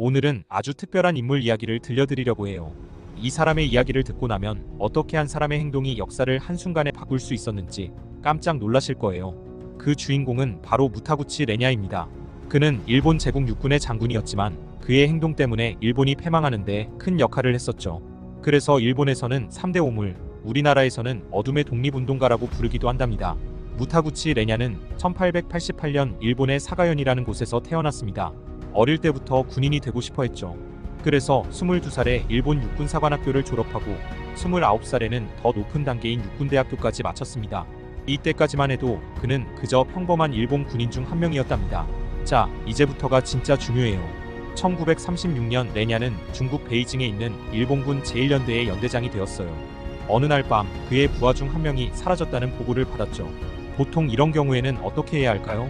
오늘은 아주 특별한 인물 이야기를 들려드리려고 해요. 이 사람의 이야기를 듣고 나면 어떻게 한 사람의 행동이 역사를 한순간에 바꿀 수 있었는지 깜짝 놀라실 거예요. 그 주인공은 바로 무타구치 레냐입니다. 그는 일본 제국 육군의 장군이었지만 그의 행동 때문에 일본이 패망하는데 큰 역할을 했었죠. 그래서 일본에서는 3대 오물, 우리나라에서는 어둠의 독립운동가라고 부르기도 한답니다. 무타구치 레냐는 1888년 일본의 사가현이라는 곳에서 태어났습니다. 어릴 때부터 군인이 되고 싶어 했죠. 그래서 22살에 일본 육군사관학교를 졸업하고 29살에는 더 높은 단계인 육군대학교까지 마쳤습니다. 이때까지만 해도 그는 그저 평범한 일본 군인 중 한 명이었답니다. 자, 이제부터가 진짜 중요해요. 1936년 레냐는 중국 베이징에 있는 일본군 제1연대의 연대장이 되었어요. 어느 날 밤 그의 부하 중 한 명이 사라졌다는 보고를 받았죠. 보통 이런 경우에는 어떻게 해야 할까요?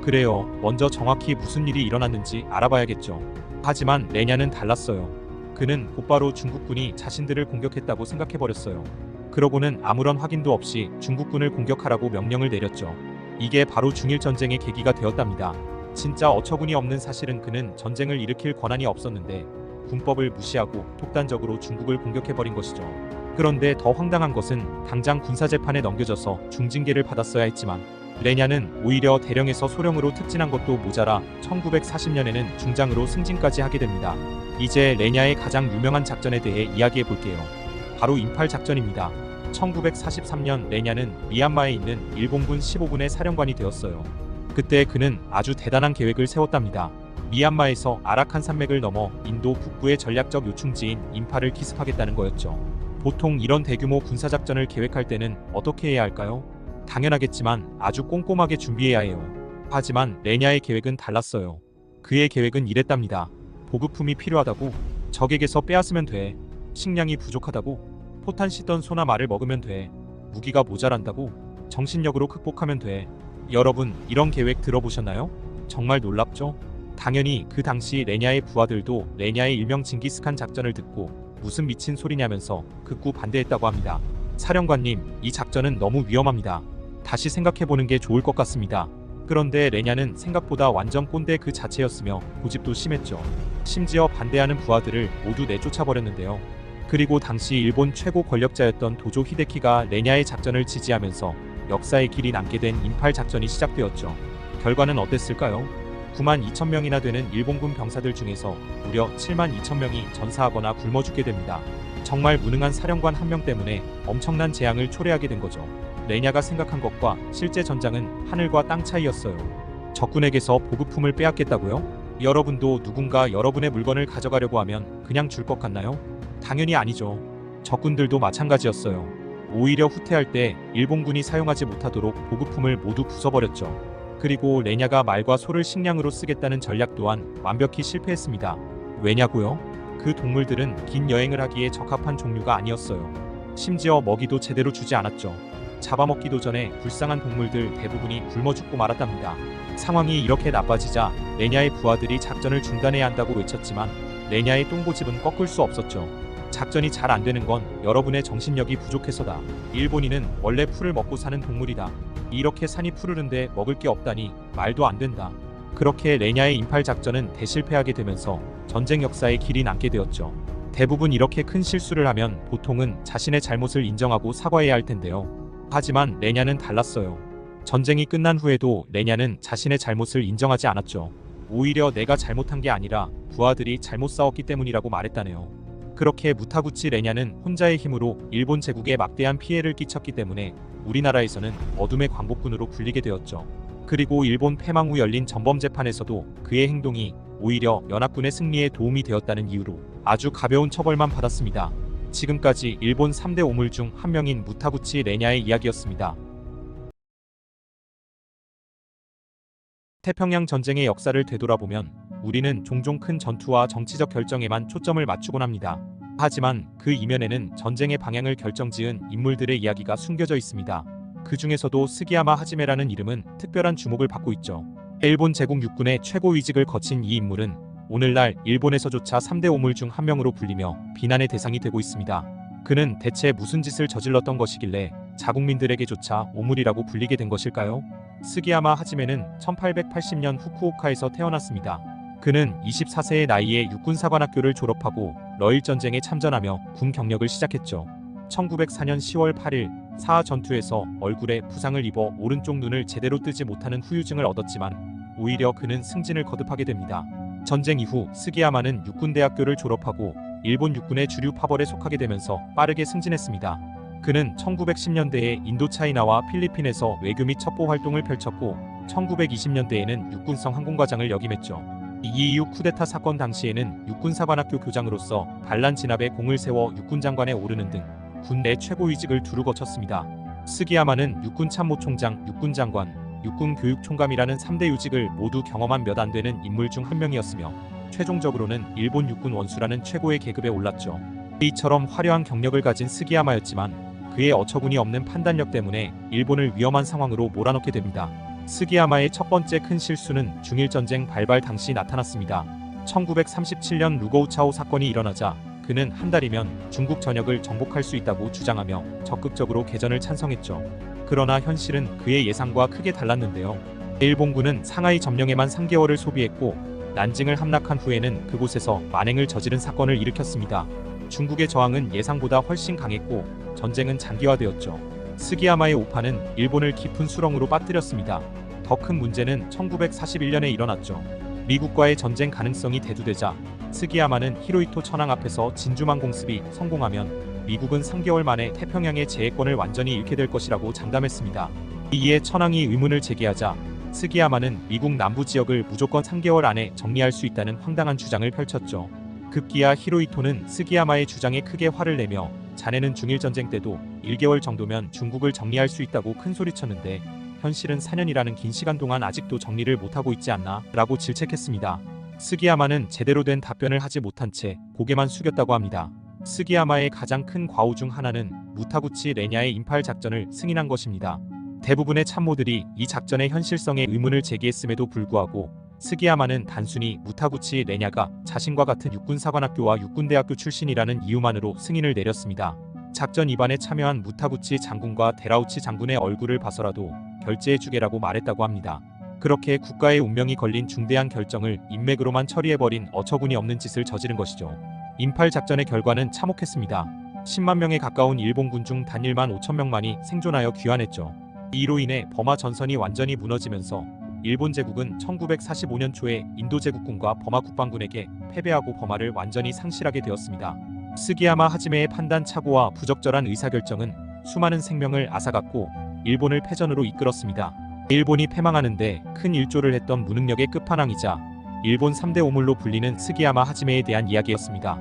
그래요. 먼저 정확히 무슨 일이 일어났는지 알아봐야겠죠. 하지만 레냐는 달랐어요. 그는 곧바로 중국군이 자신들을 공격했다고 생각해버렸어요. 그러고는 아무런 확인도 없이 중국군을 공격하라고 명령을 내렸죠. 이게 바로 중일전쟁의 계기가 되었답니다. 진짜 어처구니 없는 사실은 그는 전쟁을 일으킬 권한이 없었는데 군법을 무시하고 독단적으로 중국을 공격해버린 것이죠. 그런데 더 황당한 것은 당장 군사재판에 넘겨져서 중징계를 받았어야 했지만 레냐는 오히려 대령에서 소령으로 특진한 것도 모자라 1940년에는 중장으로 승진까지 하게 됩니다. 이제 레냐의 가장 유명한 작전에 대해 이야기해 볼게요. 바로 인팔 작전입니다. 1943년 레냐는 미얀마에 있는 일본군 15군의 사령관이 되었어요. 그때 그는 아주 대단한 계획을 세웠답니다. 미얀마에서 아라칸 산맥을 넘어 인도 북부의 전략적 요충지인 인팔을 기습하겠다는 거였죠. 보통 이런 대규모 군사작전을 계획할 때는 어떻게 해야 할까요? 당연하겠지만 아주 꼼꼼하게 준비해야 해요. 하지만 레냐의 계획은 달랐어요. 그의 계획은 이랬답니다. 보급품이 필요하다고, 적에게서 빼앗으면 돼. 식량이 부족하다고, 포탄 씻던 소나 말을 먹으면 돼. 무기가 모자란다고, 정신력으로 극복하면 돼. 여러분, 이런 계획 들어보셨나요? 정말 놀랍죠? 당연히 그 당시 레냐의 부하들도 레냐의 일명 징기스칸 작전을 듣고 무슨 미친 소리냐면서 극구 반대했다고 합니다. 사령관님, 이 작전은 너무 위험합니다. 다시 생각해보는 게 좋을 것 같습니다. 그런데 레냐는 생각보다 완전 꼰대 그 자체였으며 고집도 심했죠. 심지어 반대하는 부하들을 모두 내쫓아버렸는데요. 그리고 당시 일본 최고 권력자였던 도조 히데키가 레냐의 작전을 지지하면서 역사의 길이 남게 된 인팔 작전이 시작되었죠. 결과는 어땠을까요? 92,000명이나 되는 일본군 병사들 중에서 무려 72,000명이 전사하거나 굶어 죽게 됩니다. 정말 무능한 사령관 한 명 때문에 엄청난 재앙을 초래하게 된 거죠. 레냐가 생각한 것과 실제 전장은 하늘과 땅 차이였어요. 적군에게서 보급품을 빼앗겠다고요? 여러분도 누군가 여러분의 물건을 가져가려고 하면 그냥 줄 것 같나요? 당연히 아니죠. 적군들도 마찬가지였어요. 오히려 후퇴할 때 일본군이 사용하지 못하도록 보급품을 모두 부숴버렸죠. 그리고 레냐가 말과 소를 식량으로 쓰겠다는 전략 또한 완벽히 실패했습니다. 왜냐고요? 그 동물들은 긴 여행을 하기에 적합한 종류가 아니었어요. 심지어 먹이도 제대로 주지 않았죠. 잡아먹기도 전에 불쌍한 동물들 대부분이 굶어 죽고 말았답니다. 상황이 이렇게 나빠지자 레냐의 부하들이 작전을 중단해야 한다고 외쳤지만 레냐의 똥고집은 꺾을 수 없었죠. 작전이 잘 안 되는 건 여러분의 정신력이 부족해서다. 일본인은 원래 풀을 먹고 사는 동물이다. 이렇게 산이 푸르른데 먹을 게 없다니 말도 안 된다. 그렇게 레냐의 인팔 작전은 대실패하게 되면서 전쟁 역사의 길이 남게 되었죠. 대부분 이렇게 큰 실수를 하면 보통은 자신의 잘못을 인정하고 사과해야 할 텐데요. 하지만 레냐는 달랐어요. 전쟁이 끝난 후에도 레냐는 자신의 잘못을 인정하지 않았죠. 오히려 내가 잘못한 게 아니라 부하들이 잘못 싸웠기 때문이라고 말했다네요. 그렇게 무타구치 레냐는 혼자의 힘으로 일본 제국에 막대한 피해를 끼쳤기 때문에 우리나라에서는 어둠의 광복군으로 불리게 되었죠. 그리고 일본 패망 후 열린 전범재판에서도 그의 행동이 오히려 연합군의 승리에 도움이 되었다는 이유로 아주 가벼운 처벌만 받았습니다. 지금까지 일본 3대 오물 중 한 명인 무타구치 레냐의 이야기였습니다. 태평양 전쟁의 역사를 되돌아보면 우리는 종종 큰 전투와 정치적 결정에만 초점을 맞추곤 합니다. 하지만 그 이면에는 전쟁의 방향을 결정지은 인물들의 이야기가 숨겨져 있습니다. 그 중에서도 스기야마 하지메라는 이름은 특별한 주목을 받고 있죠. 일본 제국 육군의 최고 위직을 거친 이 인물은 오늘날 일본에서조차 3대 오물 중 한 명으로 불리며 비난의 대상이 되고 있습니다. 그는 대체 무슨 짓을 저질렀던 것이길래 자국민들에게조차 오물이라고 불리게 된 것일까요? 스기야마 하지메는 1880년 후쿠오카에서 태어났습니다. 그는 24세의 나이에 육군사관학교를 졸업하고 러일전쟁에 참전하며 군 경력을 시작했죠. 1904년 10월 8일 사하 전투에서 얼굴에 부상을 입어 오른쪽 눈을 제대로 뜨지 못하는 후유증을 얻었지만 오히려 그는 승진을 거듭하게 됩니다. 전쟁 이후 스기야마는 육군대학교를 졸업하고 일본 육군의 주류 파벌에 속하게 되면서 빠르게 승진했습니다. 그는 1910년대에 인도차이나와 필리핀에서 외교 및 첩보 활동을 펼쳤고 1920년대에는 육군성 항공과장을 역임했죠. 이이후 쿠데타 사건 당시에는 육군사관학교 교장으로서 반란 진압에 공을 세워 육군장관에 오르는 등 군내 최고위직을 두루 거쳤습니다. 스기야마는 육군참모총장, 육군장관, 육군교육총감이라는 3대 요직을 모두 경험한 몇 안 되는 인물 중 한 명이었으며 최종적으로는 일본 육군 원수라는 최고의 계급에 올랐죠. 이처럼 화려한 경력을 가진 스기야마였지만 그의 어처구니 없는 판단력 때문에 일본을 위험한 상황으로 몰아넣게 됩니다. 스기야마의 첫 번째 큰 실수는 중일전쟁 발발 당시 나타났습니다. 1937년 루고우차오 사건이 일어나자 그는 한 달이면 중국 전역을 정복할 수 있다고 주장하며 적극적으로 개전을 찬성했죠. 그러나 현실은 그의 예상과 크게 달랐는데요. 일본군은 상하이 점령에만 3개월을 소비했고 난징을 함락한 후에는 그곳에서 만행을 저지른 사건을 일으켰습니다. 중국의 저항은 예상보다 훨씬 강했고 전쟁은 장기화되었죠. 스기야마의 오판은 일본을 깊은 수렁으로 빠뜨렸습니다. 더 큰 문제는 1941년에 일어났죠. 미국과의 전쟁 가능성이 대두되자 스기야마는 히로히토 천황 앞에서 진주만 공습이 성공하면 미국은 3개월 만에 태평양의 제해권을 완전히 잃게 될 것이라고 장담했습니다. 이에 천황이 의문을 제기하자 스기야마는 미국 남부 지역을 무조건 3개월 안에 정리할 수 있다는 황당한 주장을 펼쳤죠. 급기야 히로히토는 스기야마의 주장에 크게 화를 내며 자네는 중일전쟁 때도 1개월 정도면 중국을 정리할 수 있다고 큰소리쳤는데 현실은 4년이라는 긴 시간 동안 아직도 정리를 못하고 있지 않나? 라고 질책했습니다. 스기야마는 제대로 된 답변을 하지 못한 채 고개만 숙였다고 합니다. 스기야마의 가장 큰 과오 중 하나는 무타구치 레냐의 인팔 작전을 승인한 것입니다. 대부분의 참모들이 이 작전의 현실성에 의문을 제기했음에도 불구하고 스기야마는 단순히 무타구치 레냐가 자신과 같은 육군사관학교와 육군대학교 출신이라는 이유만으로 승인을 내렸습니다. 작전 입안에 참여한 무타구치 장군과 데라우치 장군의 얼굴을 봐서라도 결제해주게라고 말했다고 합니다. 그렇게 국가의 운명이 걸린 중대한 결정을 인맥으로만 처리해버린 어처구니 없는 짓을 저지른 것이죠. 인팔 작전의 결과는 참혹했습니다. 10만 명에 가까운 일본군 중 단 1만 5천 명만이 생존하여 귀환했죠. 이로 인해 버마 전선이 완전히 무너지면서 일본 제국은 1945년 초에 인도 제국군과 버마 국방군에게 패배하고 버마를 완전히 상실하게 되었습니다. 스기야마 하지메의 판단 착오와 부적절한 의사결정은 수많은 생명을 앗아갔고 일본을 패전으로 이끌었습니다. 일본이 패망하는데 큰 일조를 했던 무능력의 끝판왕이자 일본 3대 오물로 불리는 스기야마 하지메에 대한 이야기였습니다.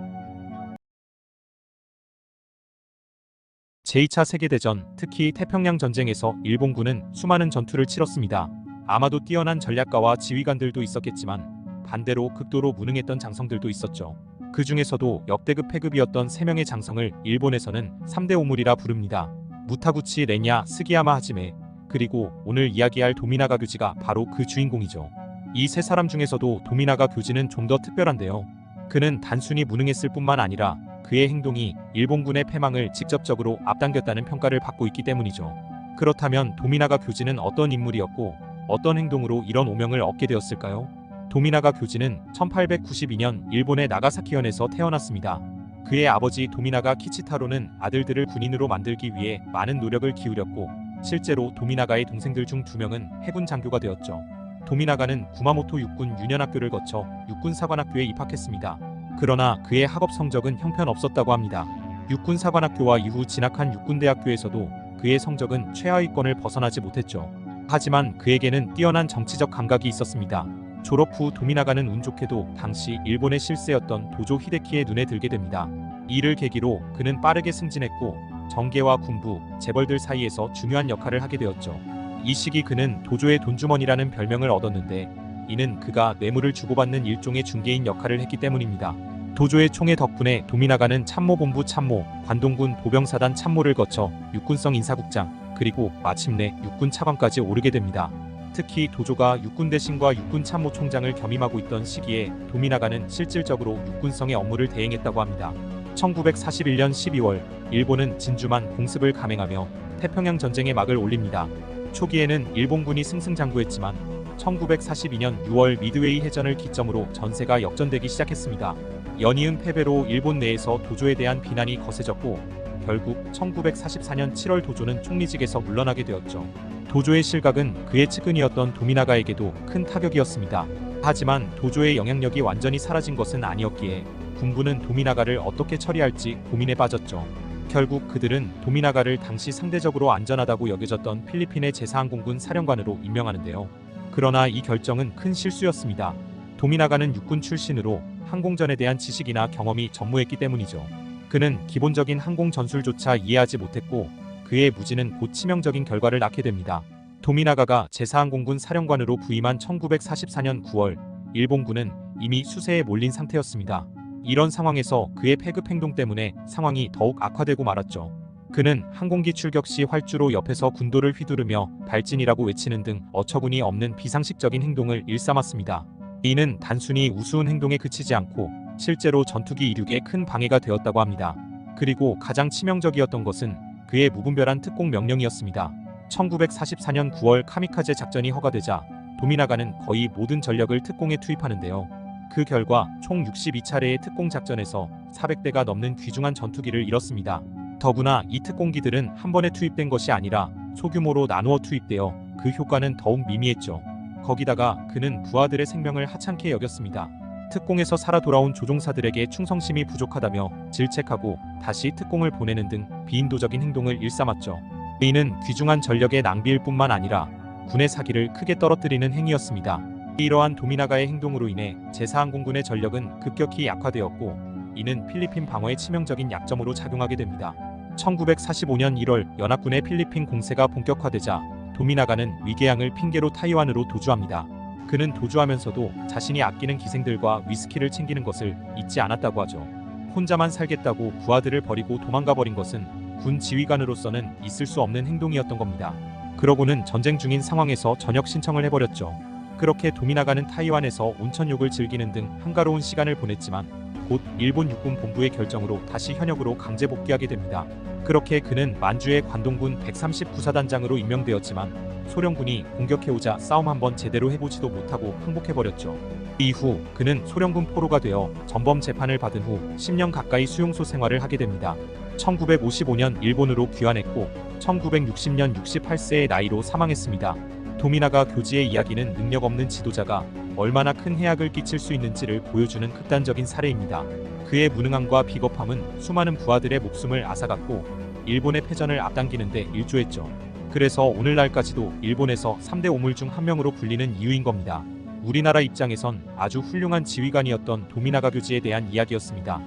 제2차 세계대전, 특히 태평양 전쟁에서 일본군은 수많은 전투를 치렀습니다. 아마도 뛰어난 전략가와 지휘관들도 있었겠지만 반대로 극도로 무능했던 장성들도 있었죠. 그 중에서도 역대급 패급이었던 3명의 장성을 일본에서는 3대 오물이라 부릅니다. 무타구치 레냐, 스기야마 하지메, 그리고 오늘 이야기할 도미나가 교지가 바로 그 주인공이죠. 이 세 사람 중에서도 도미나가 교지는 좀 더 특별한데요. 그는 단순히 무능했을 뿐만 아니라 그의 행동이 일본군의 패망을 직접적으로 앞당겼다는 평가를 받고 있기 때문이죠. 그렇다면 도미나가 교지는 어떤 인물이었고 어떤 행동으로 이런 오명을 얻게 되었을까요? 도미나가 교지는 1892년 일본의 나가사키현에서 태어났습니다. 그의 아버지 도미나가 키치타로는 아들들을 군인으로 만들기 위해 많은 노력을 기울였고 실제로 도미나가의 동생들 중 2명은 해군 장교가 되었죠. 도미나가는 구마모토 육군 유년학교를 거쳐 육군사관학교에 입학했습니다. 그러나 그의 학업 성적은 형편없었다고 합니다. 육군사관학교와 이후 진학한 육군대학교에서도 그의 성적은 최하위권을 벗어나지 못했죠. 하지만 그에게는 뛰어난 정치적 감각이 있었습니다. 졸업 후 도미나가는 운 좋게도 당시 일본의 실세였던 도조 히데키의 눈에 들게 됩니다. 이를 계기로 그는 빠르게 승진했고 정계와 군부, 재벌들 사이에서 중요한 역할을 하게 되었죠. 이 시기 그는 도조의 돈주머니라는 별명을 얻었는데 이는 그가 뇌물을 주고받는 일종의 중개인 역할을 했기 때문입니다. 도조의 총애 덕분에 도미나가는 참모본부 참모, 관동군 보병사단 참모를 거쳐 육군성 인사국장, 그리고 마침내 육군 차관까지 오르게 됩니다. 특히 도조가 육군 대신과 육군 참모총장을 겸임하고 있던 시기에 도미나가는 실질적으로 육군성의 업무를 대행했다고 합니다. 1941년 12월 일본은 진주만 공습을 감행하며 태평양 전쟁의 막을 올립니다. 초기에는 일본군이 승승장구했지만 1942년 6월 미드웨이 해전을 기점으로 전세가 역전되기 시작했습니다. 연이은 패배로 일본 내에서 도조에 대한 비난이 거세졌고 결국 1944년 7월 도조는 총리직에서 물러나게 되었죠. 도조의 실각은 그의 측근이었던 도미나가에게도 큰 타격이었습니다. 하지만 도조의 영향력이 완전히 사라진 것은 아니었기에 군부는 도미나가를 어떻게 처리할지 고민에 빠졌죠. 결국 그들은 도미나가를 당시 상대적으로 안전하다고 여겨졌던 필리핀의 제4항공군 사령관으로 임명하는데요. 그러나 이 결정은 큰 실수였습니다. 도미나가는 육군 출신으로 항공전에 대한 지식이나 경험이 전무했기 때문이죠. 그는 기본적인 항공 전술조차 이해하지 못했고 그의 무지는 곧 치명적인 결과를 낳게 됩니다. 도미나가가 제4항공군 사령관으로 부임한 1944년 9월 일본군은 이미 수세에 몰린 상태였습니다. 이런 상황에서 그의 패급 행동 때문에 상황이 더욱 악화되고 말았죠. 그는 항공기 출격 시 활주로 옆에서 군도를 휘두르며 발진이라고 외치는 등 어처구니 없는 비상식적인 행동을 일삼았습니다. 이는 단순히 우스운 행동에 그치지 않고 실제로 전투기 이륙에 큰 방해가 되었다고 합니다. 그리고 가장 치명적이었던 것은 그의 무분별한 특공 명령이었습니다. 1944년 9월 카미카제 작전이 허가되자 도미나가는 거의 모든 전력을 특공에 투입하는데요. 그 결과 총 62차례의 특공 작전에서 400대가 넘는 귀중한 전투기를 잃었습니다. 더구나 이 특공기들은 한 번에 투입된 것이 아니라 소규모로 나누어 투입되어 그 효과는 더욱 미미했죠. 거기다가 그는 부하들의 생명을 하찮게 여겼습니다. 특공에서 살아 돌아온 조종사들에게 충성심이 부족하다며 질책하고 다시 특공을 보내는 등 비인도적인 행동을 일삼았죠. 이는 귀중한 전력의 낭비일 뿐만 아니라 군의 사기를 크게 떨어뜨리는 행위였습니다. 이러한 도미나가의 행동으로 인해 제4항공군의 전력은 급격히 약화되었고 이는 필리핀 방어에 치명적인 약점으로 작용하게 됩니다. 1945년 1월 연합군의 필리핀 공세가 본격화되자 도미나가는 위궤양을 핑계로 타이완으로 도주합니다. 그는 도주하면서도 자신이 아끼는 기생들과 위스키를 챙기는 것을 잊지 않았다고 하죠. 혼자만 살겠다고 부하들을 버리고 도망가 버린 것은 군 지휘관으로서는 있을 수 없는 행동이었던 겁니다. 그러고는 전쟁 중인 상황에서 전역 신청을 해버렸죠. 그렇게 도미나가는 타이완에서 온천욕을 즐기는 등 한가로운 시간을 보냈지만 곧 일본 육군 본부의 결정으로 다시 현역으로 강제 복귀하게 됩니다. 그렇게 그는 만주의 관동군 139사단장으로 임명되었지만 소련군이 공격해오자 싸움 한번 제대로 해보지도 못하고 항복해버렸죠. 이후 그는 소련군 포로가 되어 전범 재판을 받은 후 10년 가까이 수용소 생활을 하게 됩니다. 1955년 일본으로 귀환했고 1960년 68세의 나이로 사망했습니다. 도미나가 교지의 이야기는 능력 없는 지도자가 얼마나 큰 해악을 끼칠 수 있는지를 보여주는 극단적인 사례입니다. 그의 무능함과 비겁함은 수많은 부하들의 목숨을 앗아갔고 일본의 패전을 앞당기는 데 일조했죠. 그래서 오늘날까지도 일본에서 3대 오물 중 한 명으로 불리는 이유인 겁니다. 우리나라 입장에선 아주 훌륭한 지휘관이었던 도미나가 교지에 대한 이야기였습니다.